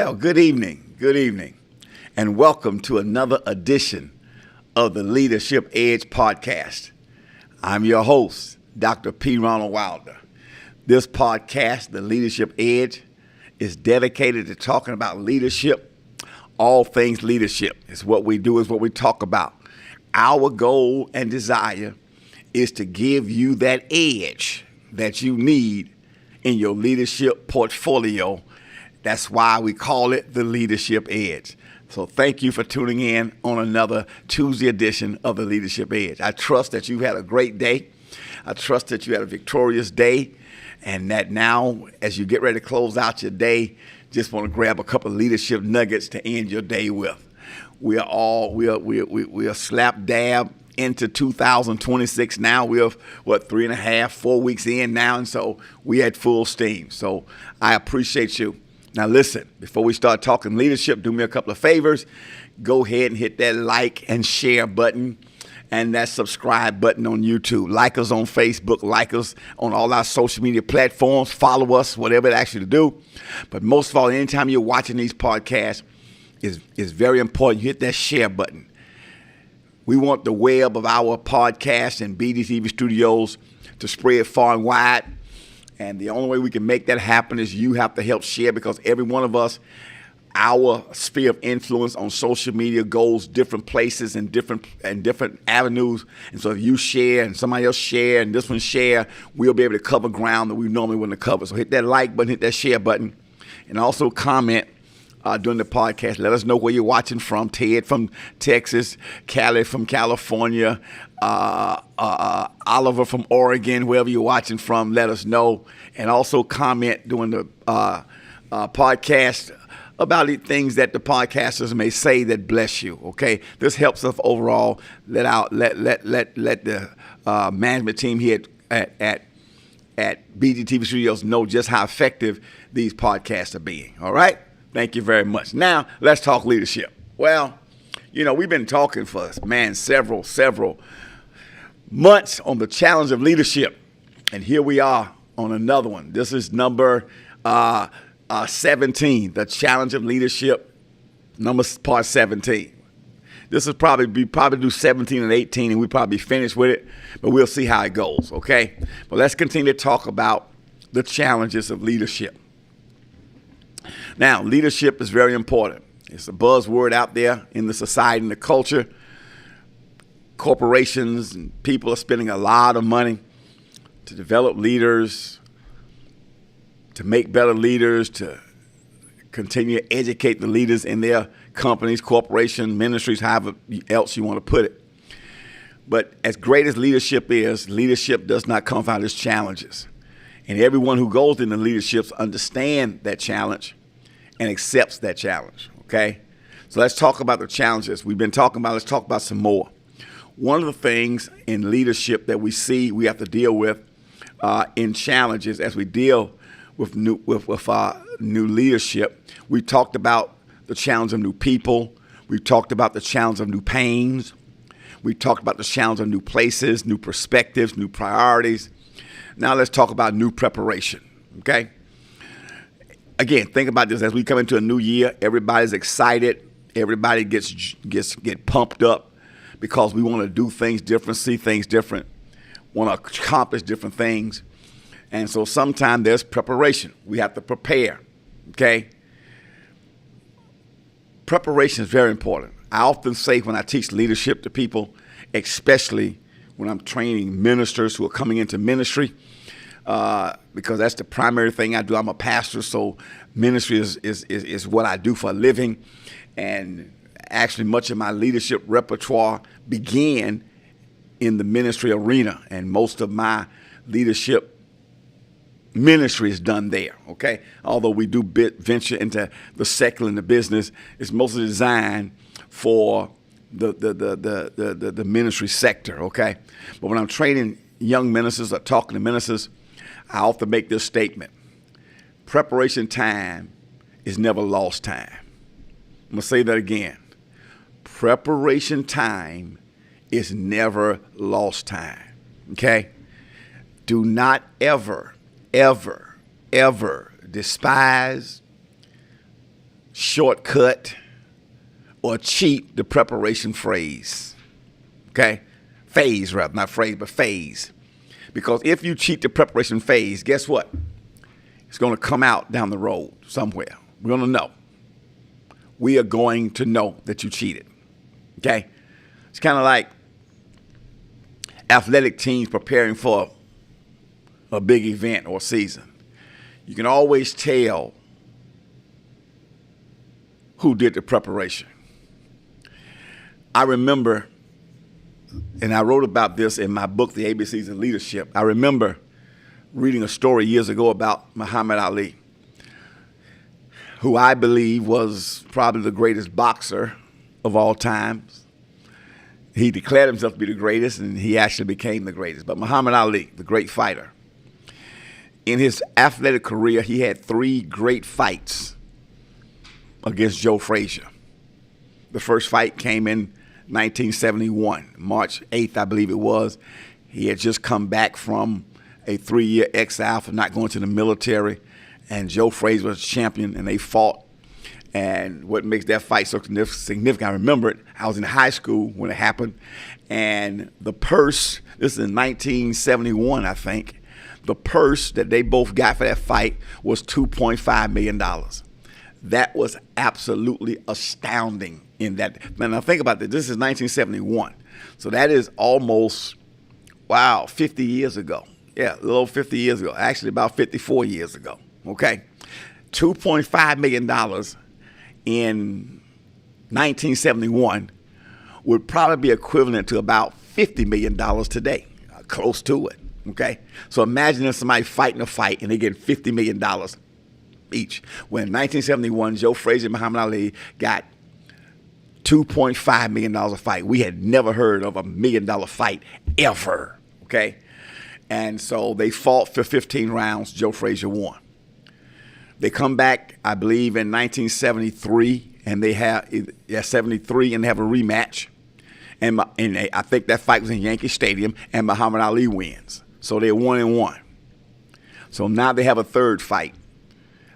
Well, good evening, and welcome to another edition of the Leadership Edge podcast. I'm your host, Dr. P. Ronald Wilder. This podcast, The Leadership Edge, is dedicated to talking about leadership, all things leadership. It's what we do, is what we talk about. Our goal and desire is to give you that edge that you need in your leadership portfolio. That's why we call it the Leadership Edge. So thank you for tuning in on another Tuesday edition of the Leadership Edge. I trust that you had a great day. I trust that you had a victorious day, and that now, as you get ready to close out your day, just want to grab a couple of leadership nuggets to end your day with. We are slap dab into 2026 now. We're 3.5, 4 weeks in now, and so we at full steam. So I appreciate you. Now listen, before we start talking leadership, do me a couple of favors. Go ahead and hit that like and share button and that subscribe button on YouTube. Like us on Facebook, like us on all our social media platforms, follow us, whatever it asks you to do. But most of all, anytime you're watching these podcasts, is very important. You hit that share button. We want the web of our podcast and BDTV studios to spread far and wide. And the only way we can make that happen is you have to help share, because every one of us, our sphere of influence on social media goes different places and different avenues. And so if you share and somebody else share and this one share, we'll be able to cover ground that we normally wouldn't cover. So hit that like button, hit that share button, and also comment during the podcast. Let us know where you're watching from. Ted from Texas, Callie from California, Oliver from Oregon, wherever you're watching from, let us know. And also comment during the podcast about the things that the podcasters may say that bless you. Okay, this helps us overall. Let the management team here at BGTV Studios know just how effective these podcasts are being. All right. Thank you very much. Now, let's talk leadership. Well, we've been talking for, several months on the challenge of leadership. And here we are on another one. This is number 17, the challenge of leadership, part 17. This is probably do 17 and 18, and we'll probably be finished with it, but we'll see how it goes, okay? But let's continue to talk about the challenges of leadership. Now, leadership is very important. It's a buzzword out there in the society and the culture. Corporations and people are spending a lot of money to develop leaders, to make better leaders, to continue to educate the leaders in their companies, corporations, ministries, however else you want to put it. But as great as leadership is, leadership does not come without its challenges. And everyone who goes into leadership understands that challenge and accepts that challenge, okay? So let's talk about the challenges we've been talking about. Let's talk about some more. One of the things in leadership that we see we have to deal with in challenges as we deal with new leadership, we talked about the challenge of new people. We talked about the challenge of new pains. We talked about the challenge of new places, new perspectives, new priorities. Now let's talk about new preparation, okay? Again, think about this. As we come into a new year, everybody's excited. Everybody gets pumped up because we want to do things different, see things different, want to accomplish different things. And so sometimes there's preparation. We have to prepare, okay? Preparation is very important. I often say when I teach leadership to people, especially when I'm training ministers who are coming into ministry, because that's the primary thing I do. I'm a pastor, so ministry is what I do for a living. And actually much of my leadership repertoire began in the ministry arena, and most of my leadership ministry is done there, okay? Although we do venture into the secular and the business, it's mostly designed for the ministry sector, okay? But when I'm training young ministers or talking to ministers, I often make this statement: preparation time is never lost time. I'm going to say that again. Preparation time is never lost time, okay? Do not ever, ever, ever despise, shortcut, or cheat the preparation phase. Okay? Phase, rather, not phrase, but phase. Because if you cheat the preparation phase, guess what? It's going to come out down the road somewhere. We're going to know. We are going to know that you cheated. Okay? It's kind of like athletic teams preparing for a big event or season. You can always tell who did the preparation. I remember, and I wrote about this in my book, The ABCs of Leadership. I remember reading a story years ago about Muhammad Ali, who I believe was probably the greatest boxer of all times. He declared himself to be the greatest, and he actually became the greatest. But Muhammad Ali, the great fighter, in his athletic career, he had 3 great fights against Joe Frazier. The first fight came in 1971, March 8th, I believe it was. He had just come back from a 3-year exile for not going to the military, and Joe Frazier was champion, and they fought. And what makes that fight so significant, I remember it, I was in high school when it happened, and the purse, this is in 1971, I think, the purse that they both got for that fight was $2.5 million. That was absolutely astounding in that. Now think about this. This is 1971. So that is almost, 50 years ago. Yeah, a little 50 years ago. Actually, about 54 years ago. Okay? $2.5 million in 1971 would probably be equivalent to about $50 million today. Close to it. Okay? So imagine if somebody fighting a fight and they get $50 million each. When in 1971, Joe Frazier and Muhammad Ali got $2.5 million a fight. We had never heard of $1 million fight ever, okay? And so they fought for 15 rounds. Joe Frazier won. They come back, I believe, in 1973, and they have 73, and they have a rematch. And I think that fight was in Yankee Stadium, and Muhammad Ali wins. So they're 1-1. So now they have a third fight.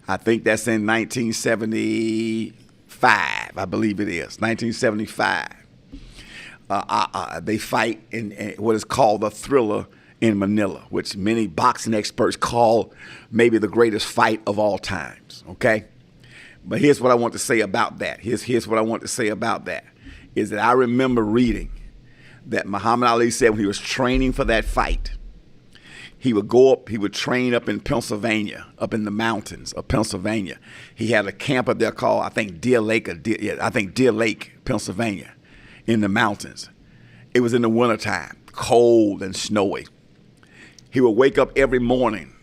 I think that's in 1975, I believe it is, 1975. They fight in what is called the Thriller in Manila, which many boxing experts call maybe the greatest fight of all times, okay? But here's what I want to say about that. Here's what I want to say about that, is that I remember reading that Muhammad Ali said when he was training for that fight, he would go up, he would train up in Pennsylvania, up in the mountains of Pennsylvania. He had a camp up there called, I think, Deer Lake, Pennsylvania, in the mountains. It was in the wintertime, cold and snowy. He would wake up every morning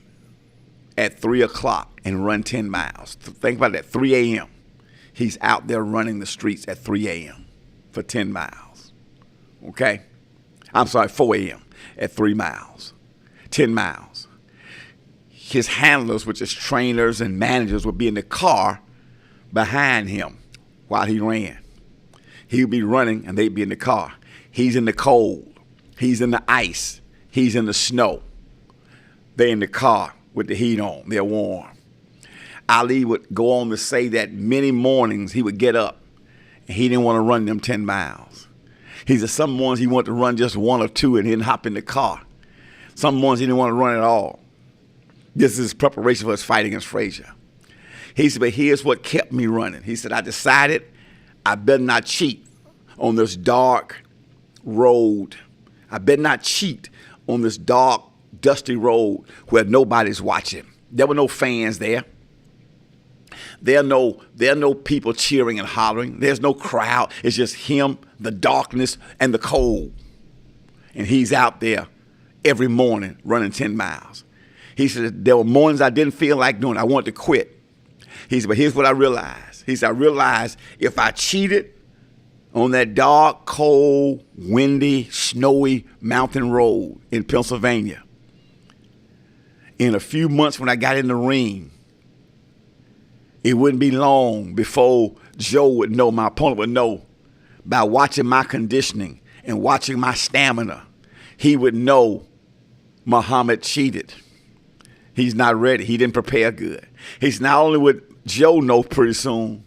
at 3 o'clock and run 10 miles. Think about that, 3 a.m. He's out there running the streets at 3 a.m. for 10 miles, okay? I'm sorry, 4 a.m. at 3 miles. 10 miles. His handlers, which is trainers and managers, would be in the car behind him while he ran. He would be running and they'd be in the car. He's in the cold. He's in the ice. He's in the snow. They're in the car with the heat on. They're warm. Ali would go on to say that many mornings he would get up and he didn't want to run them 10 miles. He said some mornings he wanted to run just 1 or 2 and then hop in the car. Some mornings he didn't want to run at all. This is his preparation for his fight against Frazier. He said, but here's what kept me running. He said, I decided I better not cheat on this dark road. I better not cheat on this dark, dusty road where nobody's watching. There were no fans there. There are no people cheering and hollering. There's no crowd. It's just him, the darkness, and the cold. And he's out there every morning running 10 miles. He said, there were mornings I didn't feel like doing it. I wanted to quit. He said, but here's what I realized. He said, I realized if I cheated on that dark, cold, windy, snowy mountain road in Pennsylvania, in a few months when I got in the ring, it wouldn't be long before Joe would know, my opponent would know, by watching my conditioning and watching my stamina, he would know Muhammad cheated. He's not ready. He didn't prepare good. He's not only would Joe know pretty soon,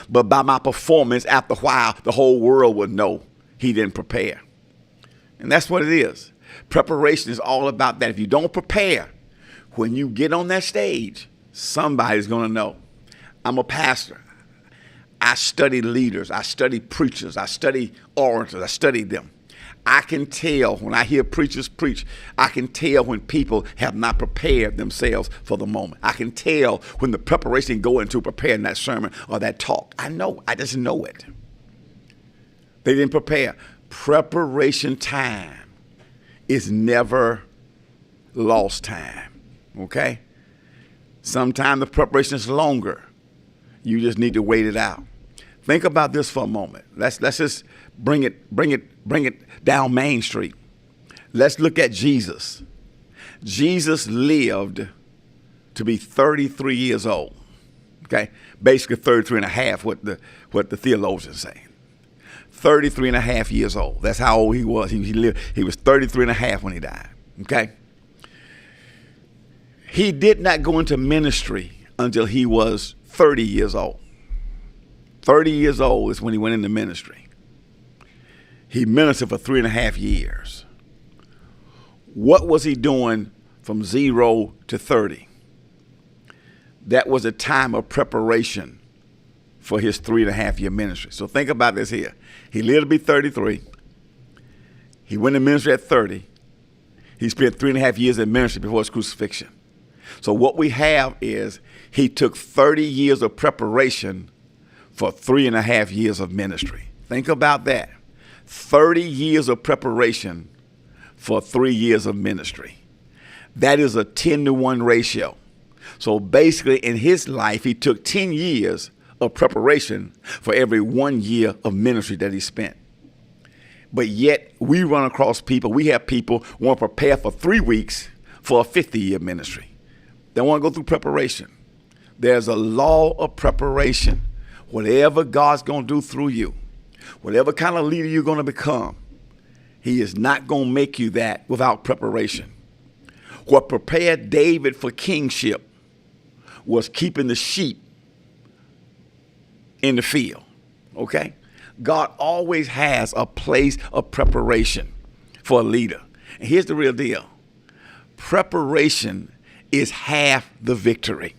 But by my performance, after a while, the whole world would know he didn't prepare. And that's what it is. Preparation is all about that. If you don't prepare, when you get on that stage, somebody's going to know. I'm a pastor. I study leaders. I study preachers. I study orators. I study them. I can tell when I hear preachers preach, I can tell when people have not prepared themselves for the moment. I can tell when the preparation go into preparing that sermon or that talk. I know. I just know it. They didn't prepare. Preparation time is never lost time. Okay? Sometimes the preparation is longer. You just need to wait it out. Think about this for a moment. Let's just bring it down Main Street. Let's look at Jesus. Jesus lived to be 33 years old. Okay? Basically 33 and a half, what the theologians say. 33 and a half years old. That's how old he was. He was 33 and a half when he died. Okay? He did not go into ministry until he was 30 years old. 30 years old is when he went into ministry. He ministered for 3.5 years. What was he doing from 0 to 30? That was a time of preparation for his 3.5 year ministry. So think about this here. He lived to be 33. He went in ministry at 30. He spent 3.5 years in ministry before his crucifixion. So what we have is he took 30 years of preparation for 3.5 years of ministry. Think about that. 30 years of preparation for 3 years of ministry. That is a 10-to-1 ratio. So basically in his life, he took 10 years of preparation for every 1 year of ministry that he spent. But yet we run across people, we have people who want to prepare for 3 weeks for a 50-year ministry. They want to go through preparation. There's a law of preparation. Whatever God's going to do through you, whatever kind of leader you're going to become, he is not going to make you that without preparation. What prepared David for kingship was keeping the sheep in the field. Okay? God always has a place of preparation for a leader. And here's the real deal. Preparation is half the victory.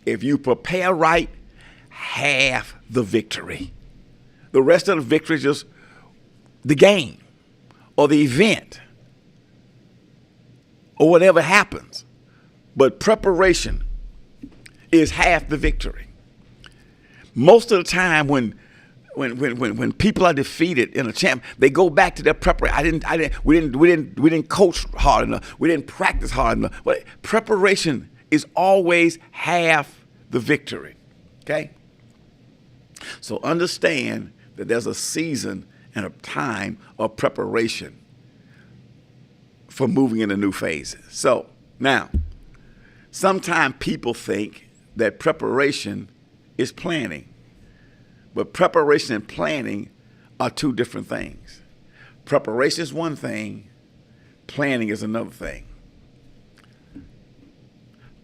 If you prepare right, half the victory. The rest of the victory is just the game or the event or whatever happens. But preparation is half the victory. Most of the time when people are defeated in a champ, they go back to their preparation. We didn't coach hard enough. We didn't practice hard enough. But preparation is always half the victory. Okay? So understand that there's a season and a time of preparation for moving into new phases. So now, sometimes people think that preparation is planning. But preparation and planning are two different things. Preparation is one thing, planning is another thing.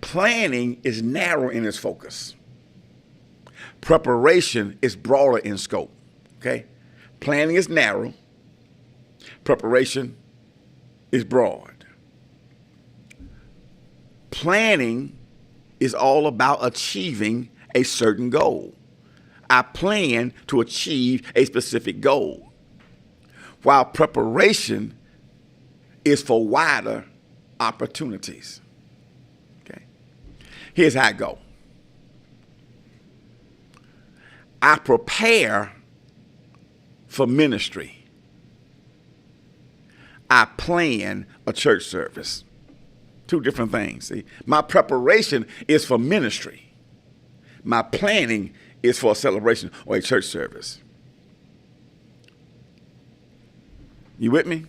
Planning is narrow in its focus. Preparation is broader in scope. Okay? Planning is narrow. Preparation is broad. Planning is all about achieving a certain goal. I plan to achieve a specific goal, while preparation is for wider opportunities. Okay? Here's how I go. I prepare for ministry. I plan a church service. Two different things. See, my preparation is for ministry. My planning is for a celebration or a church service. You with me?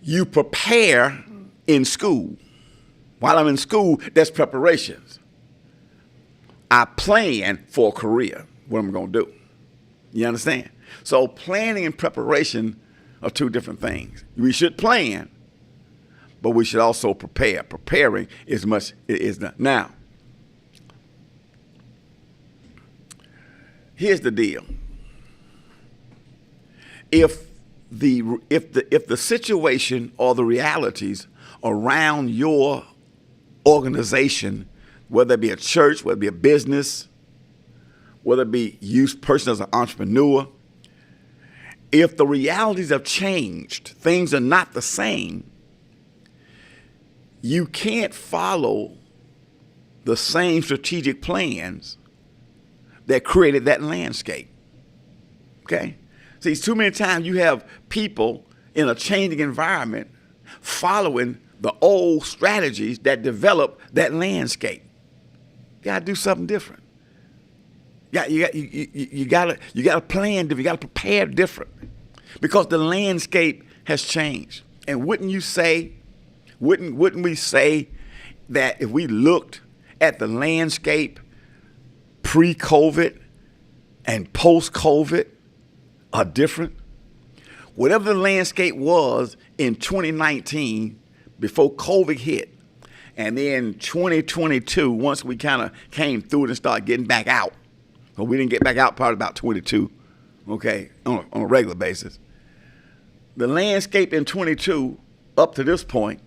You prepare in school. While I'm in school, that's preparations. I plan for a career, what I'm going to do. You understand? So planning and preparation are two different things. We should plan, but we should also prepare. Preparing is much is not. Now, Here's the deal. If the situation or the realities around your organization, whether it be a church, whether it be a business, whether it be you person as an entrepreneur, if the realities have changed, things are not the same, you can't follow the same strategic plans that created that landscape. Okay? See, too many times you have people in a changing environment following the old strategies that develop that landscape. You gotta do something different. You gotta plan different. You gotta prepare different, because the landscape has changed. And wouldn't we say that if we looked at the landscape pre-COVID and post-COVID are different? Whatever the landscape was in 2019 before COVID hit, and then 2022, once we kind of came through it and started getting back out, but we didn't get back out probably about 22, okay, on a regular basis. The landscape in 22 up to this point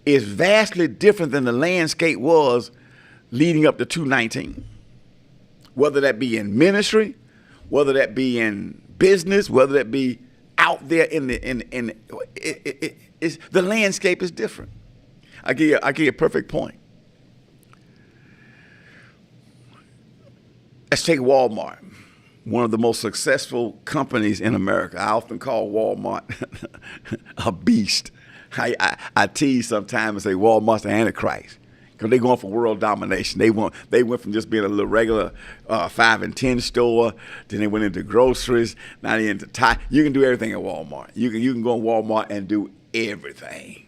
is vastly different than the landscape was leading up to 2019. Whether that be in ministry, whether that be in business, whether that be out there the landscape is different. I give you a perfect point. Let's take Walmart, one of the most successful companies in America. I often call Walmart a beast. I tease sometimes and say Walmart's the Antichrist, because they're going for world domination. They went from just being a little regular 5 and 10 store, then they went into groceries, now they're into tie. You can do everything at Walmart. You can go to Walmart and do everything.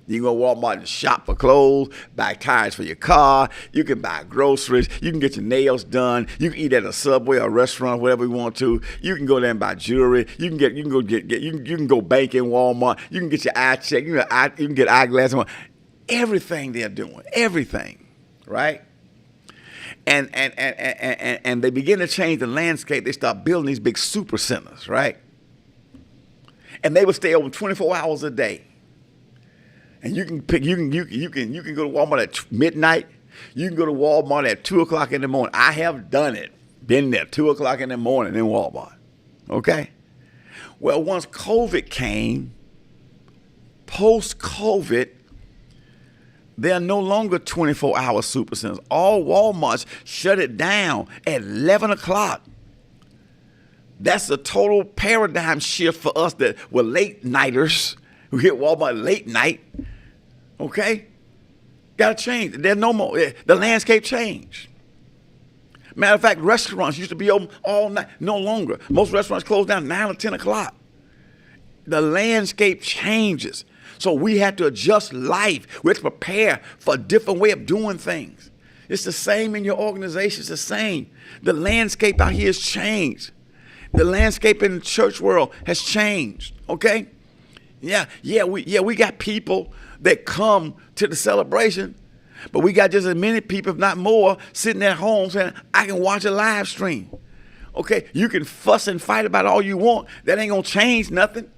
You can go to Walmart and shop for clothes, buy tires for your car. You can buy groceries. You can get your nails done. You can eat at a Subway or a restaurant, whatever you want to. You can go there and buy jewelry. You can go bank in Walmart. You can get your eye checked. You can get eyeglasses. Everything they're doing, everything, right? And they begin to change the landscape. They start building these big super centers, right? And they would stay open 24 hours a day. And you can go to Walmart at midnight. You can go to Walmart at 2 o'clock in the morning. I have done it. Been there 2 o'clock in the morning in Walmart. Okay? Well, once COVID came, post-COVID, they are no longer 24-hour super centers. All Walmarts shut it down at 11 o'clock. That's a total paradigm shift for us that were late-nighters who hit Walmart late night. Okay? Got to change. There's no more. The landscape changed. Matter of fact, restaurants used to be open all night. No longer. Most restaurants close down 9 or 10 o'clock. The landscape changes. So we have to adjust life. We have to prepare for a different way of doing things. It's the same in your organization. It's the same. The landscape out here has changed. The landscape in the church world has changed. Okay? We got people that come to the celebration, but we got just as many people, if not more, sitting at home saying, I can watch a live stream. Okay? You can fuss and fight about all you want. That ain't going to change nothing.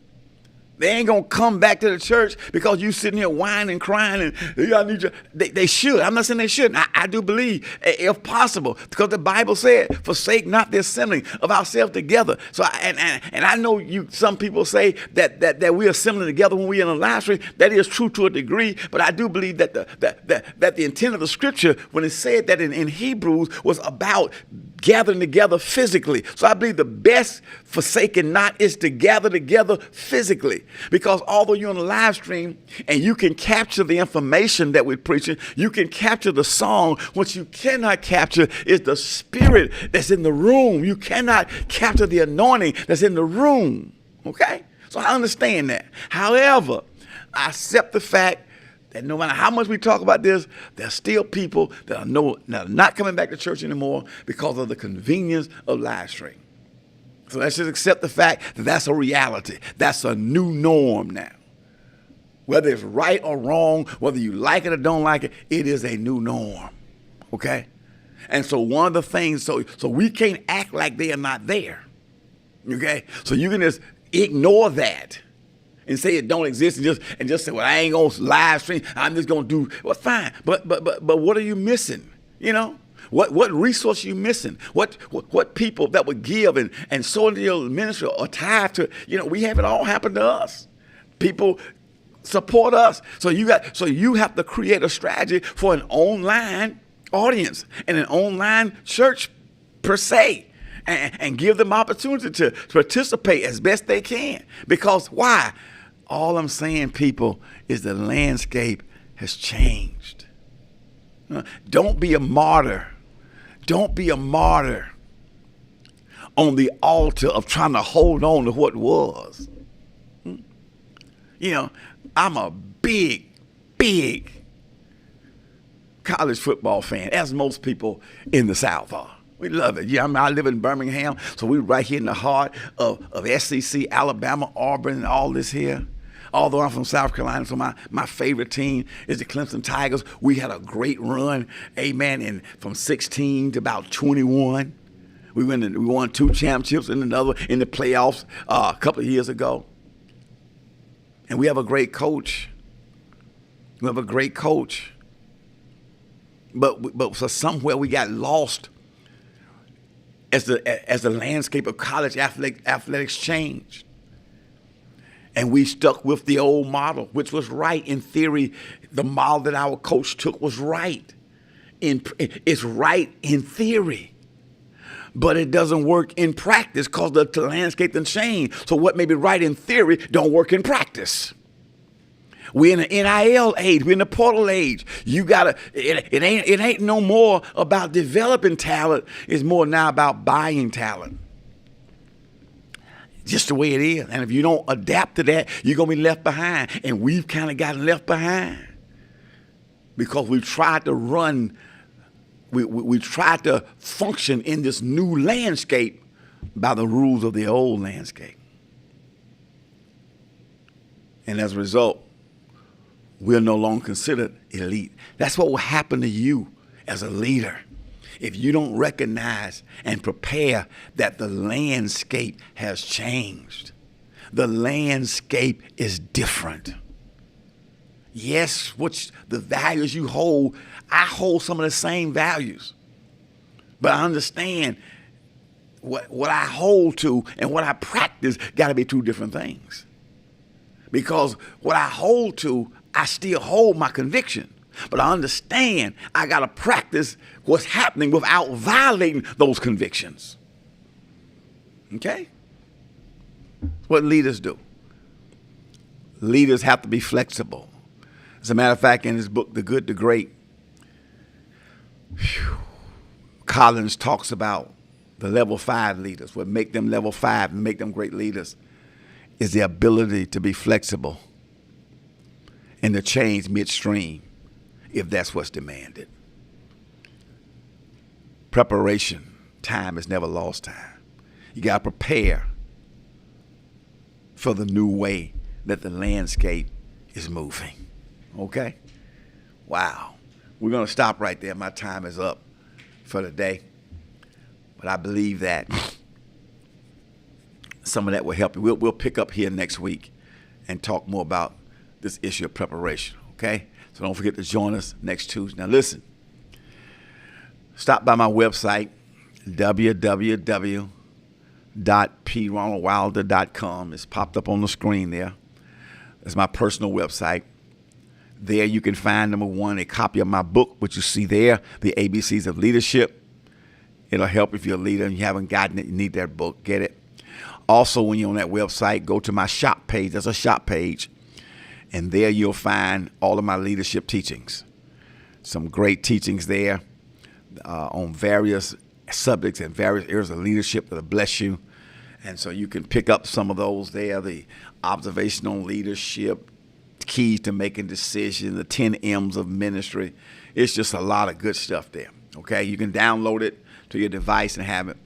They ain't going to come back to the church because you sitting here whining and crying. And they should. I'm not saying they shouldn't. I do believe, if possible, because the Bible said, forsake not the assembling of ourselves together. So, I know some people say that we're assembling together when we're in a live stream. That is true to a degree, but I do believe that the intent of the scripture, when it said that in Hebrews, was about gathering together physically. So I believe the best forsaking not is to gather together physically. Because although you're on a live stream and you can capture the information that we're preaching, you can capture the song. What you cannot capture is the spirit that's in the room. You cannot capture the anointing that's in the room. Okay? So I understand that. However, I accept the fact that no matter how much we talk about this, there's still people that are not coming back to church anymore because of the convenience of live stream. So let's just accept the fact that that's a reality. That's a new norm now. Whether it's right or wrong, whether you like it or don't like it, it is a new norm. Okay? And so one of the things, so we can't act like they are not there. Okay? So you can just ignore that and say it don't exist and just say, well, I ain't gonna live stream. I'm just gonna do well, fine. But what are you missing? You know? What resource are you missing? What people that would give and sow into your ministry or tithe to, we have it all happen to us. People support us. So you have to create a strategy for an online audience and an online church per se, and give them opportunity to participate as best they can. Because why? All I'm saying, people, is the landscape has changed. Don't be a martyr. Don't be a martyr on the altar of trying to hold on to what was. I'm a big college football fan, as most people in the South are. We love it. Yeah, I live in Birmingham, so we're right here in the heart of SEC, Alabama, Auburn, and all this here. Although I'm from South Carolina, so my favorite team is the Clemson Tigers. We had a great run, amen, and from 16 to about 21. We won 2 championships and another in the playoffs a couple of years ago. And we have a great coach. But so somewhere we got lost as the landscape of college athletics changed. And we stuck with the old model, which was right in theory. The model that our coach took was right. It's right in theory. But it doesn't work in practice because the landscape done changed. So what may be right in theory don't work in practice. We're in the NIL age. We're in the portal age. It ain't no more about developing talent. It's more now about buying talent. Just the way it is. And if you don't adapt to that, you're going to be left behind. And we've kind of gotten left behind because we tried to run, we tried to function in this new landscape by the rules of the old landscape. And as a result, we're no longer considered elite. That's what will happen to you as a leader if you don't recognize and prepare that the landscape has changed. The landscape is different. Yes, the values you hold, I hold some of the same values. But I understand what I hold to and what I practice got to be 2 different things. Because what I hold to, I still hold my conviction. But I understand I got to practice what's happening without violating those convictions. Okay? What leaders do. Leaders have to be flexible. As a matter of fact, in his book, The Good, the Great, Collins talks about the level 5 leaders. What make them level 5 and make them great leaders is the ability to be flexible and to change midstream if that's what's demanded. Preparation, time is never lost time. You got to prepare for the new way that the landscape is moving. Okay? Wow. We're going to stop right there. My time is up for the day. But I believe that some of that will help you. We'll pick up here next week and talk more about this issue of preparation. Okay? So don't forget to join us next Tuesday. Now listen, stop by my website, www.pronaldwilder.com. It's popped up on the screen there. It's my personal website. There you can find, number 1, a copy of my book, which you see there, The ABCs of Leadership. It'll help if you're a leader and you haven't gotten it. You need that book. Get it. Also, when you're on that website, go to my shop page. There's a shop page. And there you'll find all of my leadership teachings. Some great teachings there on various subjects and various areas of leadership that'll bless you. And so you can pick up some of those there, the observational leadership, keys to making decisions, the 10 M's of ministry. It's just a lot of good stuff there. Okay, you can download it to your device and have it.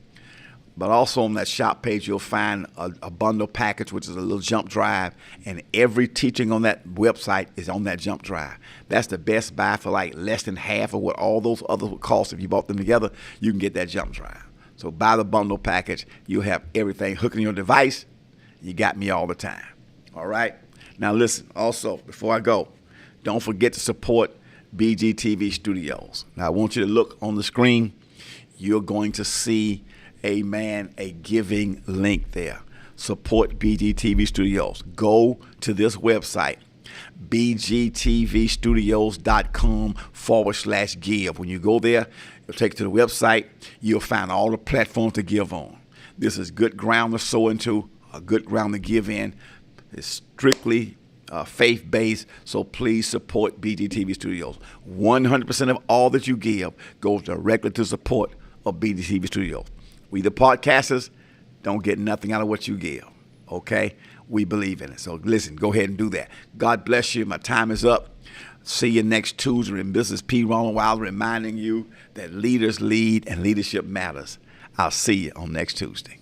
But also on that shop page, you'll find a bundle package, which is a little jump drive. And every teaching on that website is on that jump drive. That's the best buy for like less than half of what all those others would cost. If you bought them together, you can get that jump drive. So buy the bundle package. You'll have everything hooking your device. You got me all the time. All right? Now listen, also, before I go, don't forget to support BGTV Studios. Now I want you to look on the screen. You're going to see a giving link there. Support BGTV Studios. Go to this website, bgtvstudios.com/give. When you go there, it'll take you to the website. You'll find all the platforms to give on. This is good ground to sow into, a good ground to give in. It's strictly faith-based, so please support BGTV Studios. 100% of all that you give goes directly to support of BGTV Studios. We, the podcasters, don't get nothing out of what you give, okay? We believe in it. So listen, go ahead and do that. God bless you. My time is up. See you next Tuesday. And this is P. Ronald Wilder reminding you that leaders lead and leadership matters. I'll see you on next Tuesday.